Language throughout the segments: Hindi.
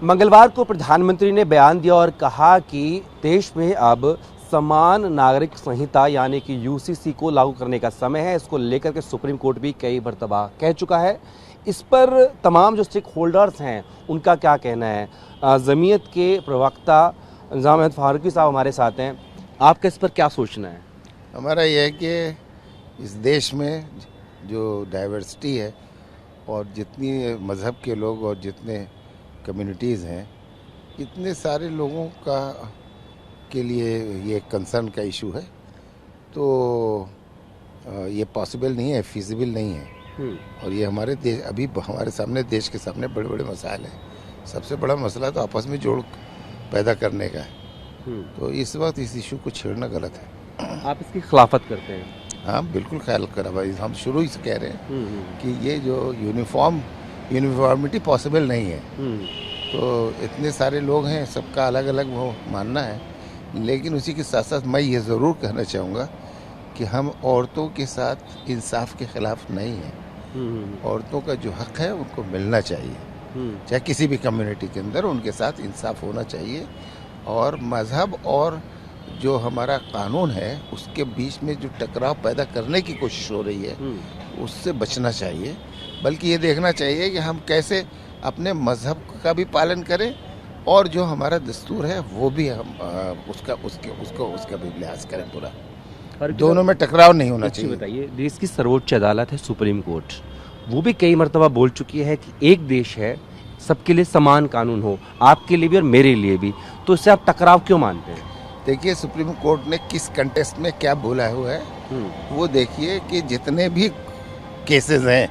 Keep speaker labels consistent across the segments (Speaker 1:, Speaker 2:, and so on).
Speaker 1: मंगलवार को प्रधानमंत्री ने बयान दिया और कहा कि देश में अब समान नागरिक संहिता यानी कि यूसीसी को लागू करने का समय है। इसको लेकर के सुप्रीम कोर्ट भी कई मर्तबा कह चुका है। इस पर तमाम जो स्टेक होल्डर्स हैं उनका क्या कहना है। जमीयत के प्रवक्ता निज़ाम अहमद फारूकी साहब हमारे साथ हैं। आपका इस पर क्या सोचना है?
Speaker 2: हमारा यह है कि इस देश में जो डाइवर्सिटी है और जितनी मज़हब के लोग और जितने कम्युनिटीज़ हैं, इतने सारे लोगों का के लिए ये कंसर्न का इशू है। तो ये पॉसिबल नहीं है, फिजिबल नहीं है। और ये हमारे देश अभी हमारे सामने देश के सामने बड़े बड़े मसाइल हैं। सबसे बड़ा मसला तो आपस में जोड़ पैदा करने का है। तो इस वक्त इस इशू को छेड़ना गलत है।
Speaker 1: आप इसकी खिलाफत करते हैं?
Speaker 2: हाँ, बिल्कुल ख्याल करा भाई। हम शुरू ही से कह रहे हैं कि ये जो यूनिफॉर्मिटी पॉसिबल नहीं है। तो इतने सारे लोग हैं, सबका अलग अलग वो मानना है। लेकिन उसी के साथ साथ मैं ये ज़रूर कहना चाहूँगा कि हम औरतों के साथ इंसाफ के ख़िलाफ़ नहीं हैं। औरतों का जो हक़ है उनको मिलना चाहिए, चाहे किसी भी कम्युनिटी के अंदर उनके साथ इंसाफ होना चाहिए। और मज़हब और जो हमारा कानून है उसके बीच में जो टकराव पैदा करने की कोशिश हो रही है उससे बचना चाहिए। बल्कि ये देखना चाहिए कि हम कैसे अपने मज़हब का भी पालन करें और जो हमारा दस्तूर है वो भी हम उसका भी लिहाज करें पूरा। दोनों में टकराव नहीं होना चाहिए।
Speaker 1: बताइए, देश की सर्वोच्च अदालत है सुप्रीम कोर्ट, वो भी कई मर्तबा बोल चुकी है कि एक देश है, सबके लिए समान कानून हो, आपके लिए भी और मेरे लिए भी। तो इससे आप टकराव क्यों मानते हैं?
Speaker 2: देखिए, सुप्रीम कोर्ट ने किस कंटेस्ट में क्या बोला हुआ है वो देखिए कि जितने भी केसेस हैं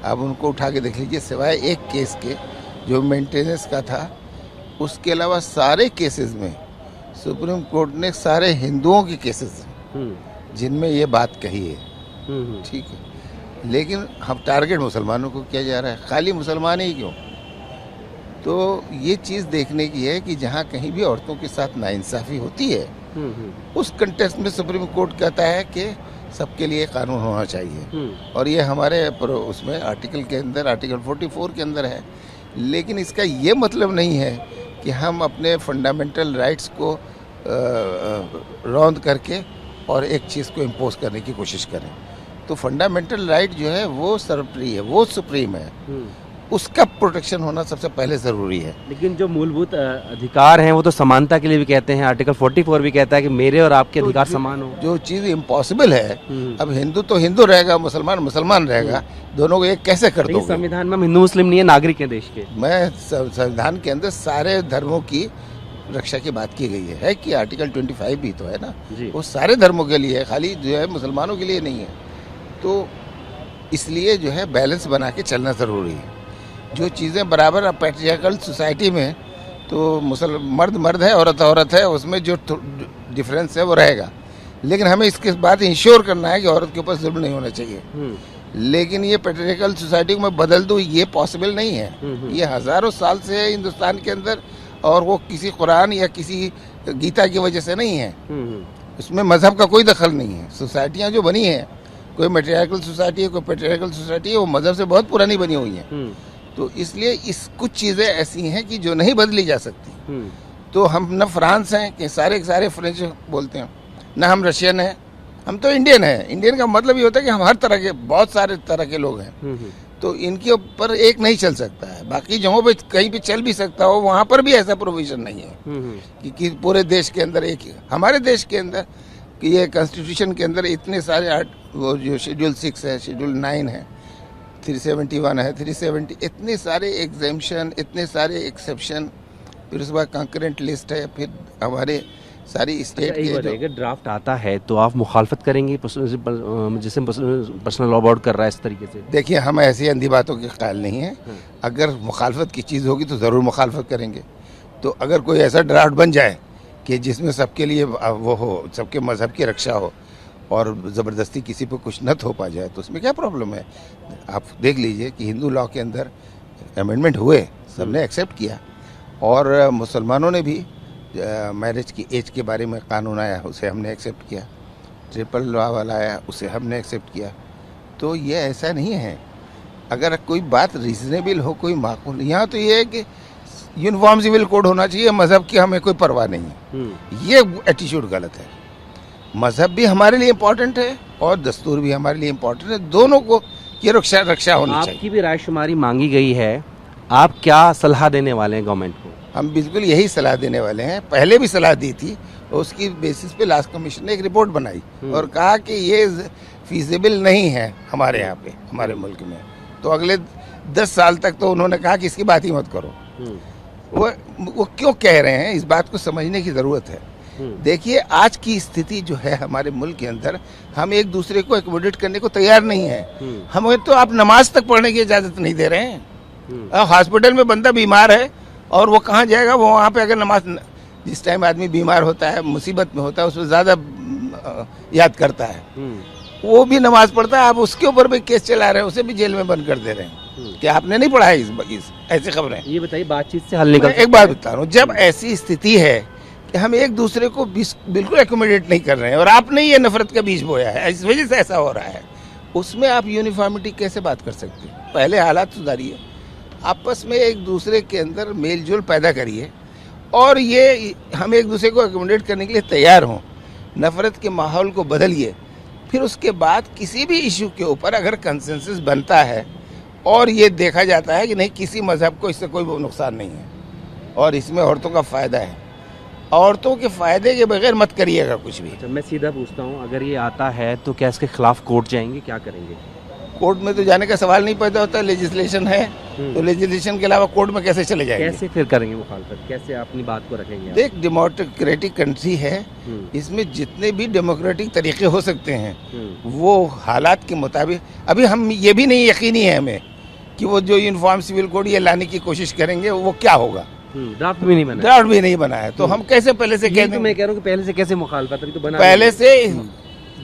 Speaker 2: आप उनको उठा के देख लीजिए। सिवाय एक केस के जो मेंटेनेंस का था, उसके अलावा सारे केसेस में सुप्रीम कोर्ट ने सारे हिंदुओं के केसेस जिनमें ये बात कही है। ठीक है, लेकिन हम टारगेट मुसलमानों को किया जा रहा है। खाली मुसलमान ही क्यों? तो ये चीज़ देखने की है कि जहाँ कहीं भी औरतों के साथ नाइंसाफ़ी होती है उस कंटेस्ट में सुप्रीम कोर्ट कहता है कि सबके लिए कानून होना चाहिए। और ये हमारे उसमें आर्टिकल के अंदर, आर्टिकल 44 के अंदर है। लेकिन इसका ये मतलब नहीं है कि हम अपने फंडामेंटल राइट्स को रौंद करके और एक चीज़ को इम्पोज करने की कोशिश करें। तो फंडामेंटल राइट जो है वो सर्वोपरि है, वो सुप्रीम है। उसका प्रोटेक्शन होना सबसे पहले ज़रूरी है।
Speaker 1: लेकिन जो मूलभूत अधिकार हैं वो तो समानता के लिए भी कहते हैं। आर्टिकल 44 भी कहता है कि मेरे और आपके अधिकार समान हो।
Speaker 2: जो चीज़ इम्पॉसिबल है, अब हिंदू तो हिंदू रहेगा, मुसलमान मुसलमान रहेगा, दोनों को एक कैसे कर दोगे?
Speaker 1: संविधान में हम हिंदू मुस्लिम नहीं है, नागरिक हैं देश के।
Speaker 2: मैं संविधान के अंदर सारे धर्मों की रक्षा की बात की गई है कि आर्टिकल 25 भी तो है ना, वो सारे धर्मों के लिए है, खाली जो है मुसलमानों के लिए नहीं है। तो इसलिए जो है बैलेंस बना के चलना ज़रूरी है। जो चीज़ें बराबर पैट्रियार्कल सोसाइटी में तो मर्द मर्द है, औरत औरत है, उसमें जो डिफरेंस है वो रहेगा। लेकिन हमें इसके बाद इंश्योर करना है कि औरत के ऊपर जुल्म नहीं होना चाहिए। लेकिन ये पैट्रियार्कल सोसाइटी को मैं बदल दूँ, ये पॉसिबल नहीं है। ये हज़ारों साल से है हिंदुस्तान के अंदर, और वो किसी कुरान या किसी गीता की वजह से नहीं है। उसमें मज़हब का कोई दखल नहीं है। सोसाइटियाँ जो बनी हैं, कोई मैट्रियार्कल सोसाइटी है, कोई पैट्रियार्कल सोसाइटी है, वो मज़हब से बहुत पुरानी बनी हुई हैं। तो इसलिए इस कुछ चीज़ें ऐसी हैं कि जो नहीं बदली जा सकती। तो हम न फ्रांस हैं कि सारे फ्रेंच बोलते हैं, न हम रशियन हैं, हम तो इंडियन हैं। इंडियन का मतलब ये होता है कि हम हर तरह के, बहुत सारे तरह के लोग हैं। तो इनके ऊपर एक नहीं चल सकता है। बाकी जगहों पे कहीं भी चल भी सकता हो, वहाँ पर भी ऐसा प्रोविजन नहीं है कि पूरे देश के अंदर एक ही। हमारे देश के अंदर कि ये कॉन्स्टिट्यूशन के अंदर इतने सारे वो जो शेड्यूल 6 है, शेड्यूल 9 है, 371 है, 370, इतने सारे एग्जेम्पशन, इतने सारे एक्सेप्शन, फिर उसके बाद कंकरेंट लिस्ट है, फिर हमारे सारी स्टेट के
Speaker 1: अगर ड्राफ्ट आता है तो आप मुखालफत करेंगे जिसे पर्सनल लॉ बोर्ड कर रहा है इस तरीके से? देखिए, हम ऐसी अंधी बातों के ख्याल नहीं है। अगर मुखालफत की चीज़ होगी तो ज़रूर मुखालफत करेंगे। तो अगर कोई ऐसा ड्राफ्ट बन जाए कि जिसमें सबके लिए वो हो, सबके मज़हब की रक्षा हो और ज़बरदस्ती किसी पर कुछ न थोपा जाए, तो उसमें क्या प्रॉब्लम है? आप देख लीजिए कि हिंदू लॉ के अंदर अमेंडमेंट हुए, सबने एक्सेप्ट किया। और मुसलमानों ने भी मैरिज की एज के बारे में कानून आया, उसे हमने एक्सेप्ट किया। ट्रिपल लॉ वाला आया, उसे हमने एक्सेप्ट किया। तो ये ऐसा नहीं है। अगर कोई बात रीजनेबल हो, कोई माकूल, यहाँ तो ये है कि
Speaker 2: यूनिफॉर्म सिविल कोड होना चाहिए, मजहब की हमें कोई परवाह नहीं है। ये एटीट्यूड गलत है। मजहब भी हमारे लिए इम्पोर्टेंट है और दस्तूर भी हमारे लिए इम्पोर्टेंट है, दोनों को ये रक्षा होनी चाहिए।
Speaker 3: आपकी भी रायशुमारी मांगी गई है, आप क्या सलाह देने वाले हैं गवर्नमेंट को?
Speaker 2: हम बिल्कुल यही सलाह देने वाले हैं, पहले भी सलाह दी थी और उसकी बेसिस पे लास्ट कमीशन ने एक रिपोर्ट बनाई और कहा कि ये फीजिबल नहीं है हमारे यहाँ पे, हमारे मुल्क में। तो अगले 10 साल तक तो उन्होंने कहा कि इसकी बात ही मत करो। वो क्यों कह रहे हैं, इस बात को समझने की ज़रूरत है। देखिए, आज की स्थिति जो है हमारे मुल्क के अंदर, हम एक दूसरे को एकोमोडेट करने को तैयार नहीं है। हमें तो आप नमाज तक पढ़ने की इजाज़त नहीं दे रहे हैं। हॉस्पिटल में बंदा बीमार है और वो कहाँ जाएगा, वो वहाँ पे अगर नमाज, जिस टाइम आदमी बीमार होता है, मुसीबत में होता है, उसमें ज़्यादा याद करता है, वो भी नमाज पढ़ता है। आप उसके ऊपर भी केस चला रहे हैं, उसे भी जेल में बंद कर दे रहे हैं। क्या आपने नहीं पढ़ा है इस ऐसी खबरें?
Speaker 3: ये बताइए, बातचीत से हल निकल।
Speaker 2: एक बात बता रहा हूँ, जब ऐसी स्थिति है कि हम एक दूसरे को बिल्कुल एकोमोडेट नहीं कर रहे हैं और आपने ये नफरत का बीज बोया है, इस वजह से ऐसा हो रहा है, उसमें आप यूनिफॉर्मिटी कैसे बात कर सकते हैं? पहले हालात सुधारिए, आपस में एक दूसरे के अंदर मेल जोल पैदा करिए और ये हम एक दूसरे को एकोमोडेट करने के लिए तैयार हों। नफरत के माहौल को बदलिए, फिर उसके बाद किसी भी इशू के ऊपर अगर कंसेंसस बनता है और ये देखा जाता है कि नहीं, किसी मजहब को इससे कोई नुकसान नहीं है और इसमें औरतों का फ़ायदा है, औरतों के फ़ायदे के बगैर मत करिएगा कुछ भी।
Speaker 3: तो मैं सीधा पूछता हूँ, अगर ये आता है तो क्या इसके खिलाफ कोर्ट जाएंगे, क्या करेंगे?
Speaker 2: कोर्ट में तो जाने का सवाल नहीं पैदा होता, लेजिस्लेशन है तो लेजिस्लेशन के अलावा कोर्ट में कैसे चले जाएंगे?
Speaker 3: कैसे फिर करेंगे मुखालफत, कैसे अपनी बात को रखेंगे?
Speaker 2: देख, डेमोक्रेटिक कंट्री है, इसमें जितने भी डेमोक्रेटिक तरीके हो सकते हैं वो हालात के मुताबिक। अभी हम ये भी नहीं यकीनी है हमें कि वो जो यूनिफॉर्म सिविल कोड ये लाने की कोशिश करेंगे वो क्या होगा।
Speaker 3: ड्राफ्ट भी नहीं बना,
Speaker 2: ड्राफ्ट भी नहीं बना है, तो हम कैसे पहले से कह दें?
Speaker 3: मैं कह रहा हूँ कि पहले से कैसे मुखालफत, अभी तो बना
Speaker 2: पहले से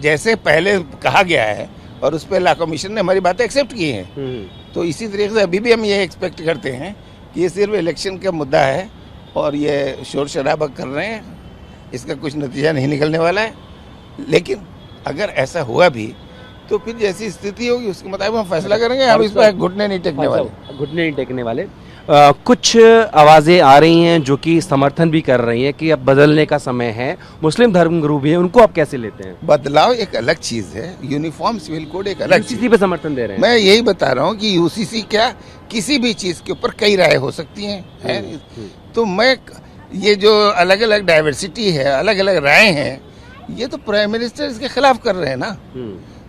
Speaker 2: जैसे पहले कहा गया है और उस पर लॉ कमीशन ने हमारी बातें एक्सेप्ट की हैं, तो इसी तरीके से अभी भी हम ये एक्सपेक्ट करते हैं कि ये सिर्फ इलेक्शन का मुद्दा है और ये शोर शराबा कर रहे हैं, इसका कुछ नतीजा नहीं निकलने वाला है। लेकिन अगर ऐसा हुआ भी तो फिर जैसी स्थिति होगी उसके मुताबिक हम फैसला करेंगे। हम इस पर घुटने नहीं टेकने वाले,
Speaker 3: घुटने नहीं टेकने वाले। कुछ आवाज़ें आ रही हैं जो कि समर्थन भी कर रही हैं कि अब बदलने का समय है, मुस्लिम धर्म गुरु भी हैं, उनको आप कैसे लेते हैं?
Speaker 2: बदलाव एक अलग चीज़ है, यूनिफॉर्म सिविल कोड एक अलग चीज़
Speaker 3: पे समर्थन दे रहे हैं।
Speaker 2: मैं यही बता रहा हूँ कि यूसीसी क्या, किसी भी चीज़ के ऊपर कई राय हो सकती हैं, तो मैं ये जो अलग अलग डाइवर्सिटी है, अलग अलग राय हैं, ये तो प्राइम मिनिस्टर इसके खिलाफ कर रहे हैं ना।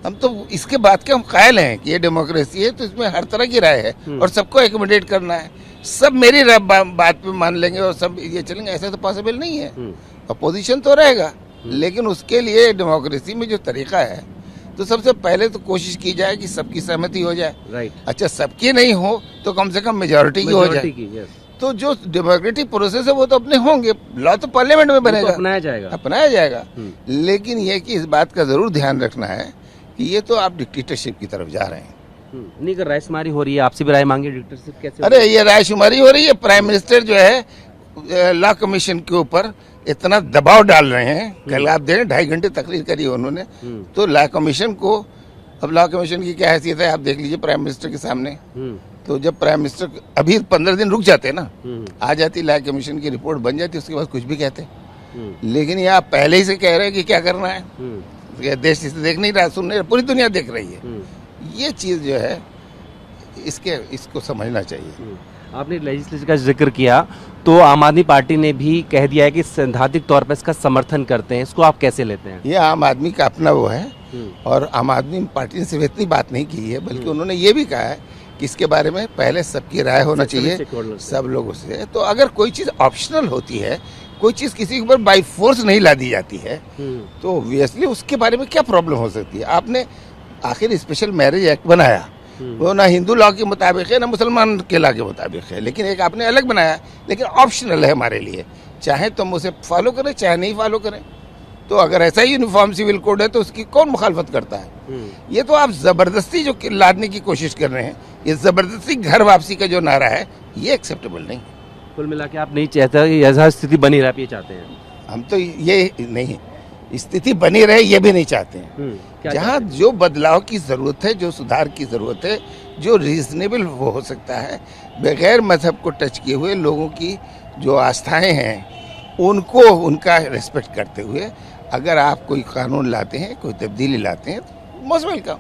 Speaker 2: हम तो इसके बात के हम कायल हैं कि ये डेमोक्रेसी है, तो इसमें हर तरह की राय है और सबको एकोमोडेट करना है। सब मेरी बात पे मान लेंगे और सब ये चलेंगे, ऐसा तो पॉसिबल नहीं है। अपोजिशन तो रहेगा, लेकिन उसके लिए डेमोक्रेसी में जो तरीका है, तो सबसे पहले तो कोशिश की जाए कि सबकी सहमति हो जाए।
Speaker 3: राइट।
Speaker 2: अच्छा, सबकी नहीं हो तो कम से कम मेजोरिटी की हो जाए। तो जो डेमोक्रेटिक प्रोसेस है वो तो अपने होंगे, लॉ तो पार्लियामेंट में बनेगा, अपनाया जाएगा। लेकिन ये कि इस बात का जरूर ध्यान रखना है कि ये तो आप डिक्टेटरशिप की तरफ जा रहे हैं।
Speaker 3: नहीं, अगर रायशुमारी हो रही है, आपसे भी राय मांगे, डिक्टेटरशिप कैसे?
Speaker 2: अरे ये रायशुमारी हो रही है, प्राइम मिनिस्टर जो है लॉ कमीशन के ऊपर इतना दबाव डाल रहे हैं। कल आप देखें 2.5 घंटे तकरीर करी उन्होंने, तो लॉ कमीशन को, अब लॉ कमीशन की क्या हैसियत है आप देख लीजिए प्राइम मिनिस्टर के सामने। तो जब प्राइम मिनिस्टर अभी 15 दिन रुक जाते ना, आ जाती लॉ कमीशन की रिपोर्ट बन जाती, उसके बाद कुछ भी कहते। लेकिन ये आप पहले ही से कह रहे हैं कि क्या करना है, देश इसे देख नहीं रहा, सुन नहीं रहा, पूरी दुनिया देख रही है। ये चीज़ जो है इसको समझना चाहिए।
Speaker 3: आपने लेजिस्लेचर का जिक्र किया, तो आम आदमी पार्टी ने भी कह दिया है कि सैद्धांतिक तौर पर इसका समर्थन करते हैं, इसको आप कैसे लेते हैं? ये
Speaker 2: आम आदमी का अपना वो है और आम आदमी पार्टी ने सिर्फ इतनी बात नहीं की है, बल्कि उन्होंने ये भी कहा है कि इसके बारे में पहले सबकी राय होना चाहिए, सब लोगों से। तो अगर कोई चीज़ ऑप्शनल होती है, कोई चीज़ किसी के ऊपर बाई फोर्स नहीं ला दी जाती है, तो ऑब्वियसली उसके बारे में क्या प्रॉब्लम हो सकती है? आपने आखिर स्पेशल मैरिज एक्ट बनाया, वो ना हिंदू लॉ के मुताबिक है ना मुसलमान के लॉ के मुताबिक है, लेकिन एक आपने अलग बनाया, लेकिन ऑप्शनल है हमारे लिए, चाहे तुम उसे फॉलो करें चाहे नहीं फॉलो करें। तो अगर ऐसा ही यूनिफॉर्म सिविल कोड है तो उसकी कौन मुखालफत करता है? ये तो आप जबरदस्ती जो लादने की कोशिश कर रहे हैं, ये जबरदस्ती घर वापसी का जो नारा है, ये एक्सेप्टेबल नहीं।
Speaker 3: कुल मिला के आप नहीं चाहते ऐसा स्थिति बनी रहे, ये चाहते हैं?
Speaker 2: हम तो ये नहीं, स्थिति बनी रहे ये भी नहीं चाहते हैं। जहाँ जो बदलाव की जरूरत है, जो सुधार की जरूरत है, जो रीजनेबल वो हो सकता है, बगैर मजहब को टच किए हुए लोगों की जो आस्थाएं हैं उनको उनका रिस्पेक्ट करते हुए अगर आप कोई कानून लाते हैं, कोई तब्दीली लाते हैं तो मोस्ट वेलकम।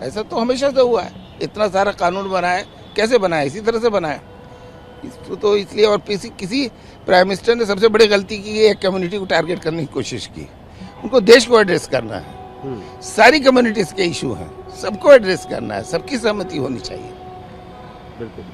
Speaker 2: ऐसा तो हमेशा से हुआ है, इतना सारा कानून बना है, कैसे बनाया? इसी तरह से बनाया। तो इसलिए और किसी प्राइम मिनिस्टर ने सबसे बड़ी गलती की, एक कम्युनिटी को टारगेट करने की कोशिश की। उनको देश को एड्रेस करना है, सारी कम्युनिटीज के इशू हैं, सबको एड्रेस करना है, सबकी सहमति होनी चाहिए।
Speaker 3: बिल्कुल।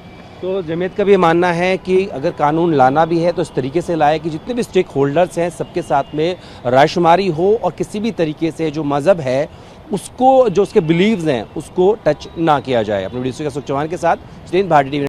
Speaker 3: तो जमीयत का भी मानना है कि अगर कानून लाना भी है तो इस तरीके से लाए कि जितने भी स्टेक होल्डर्स हैं सबके साथ में रायशुमारी हो और किसी भी तरीके से जो मज़हब है उसको, जो उसके बिलीव्स हैं उसको टच ना किया जाए। अपने वीडियो से सुख चौहान के साथ जितेंद्र भारती।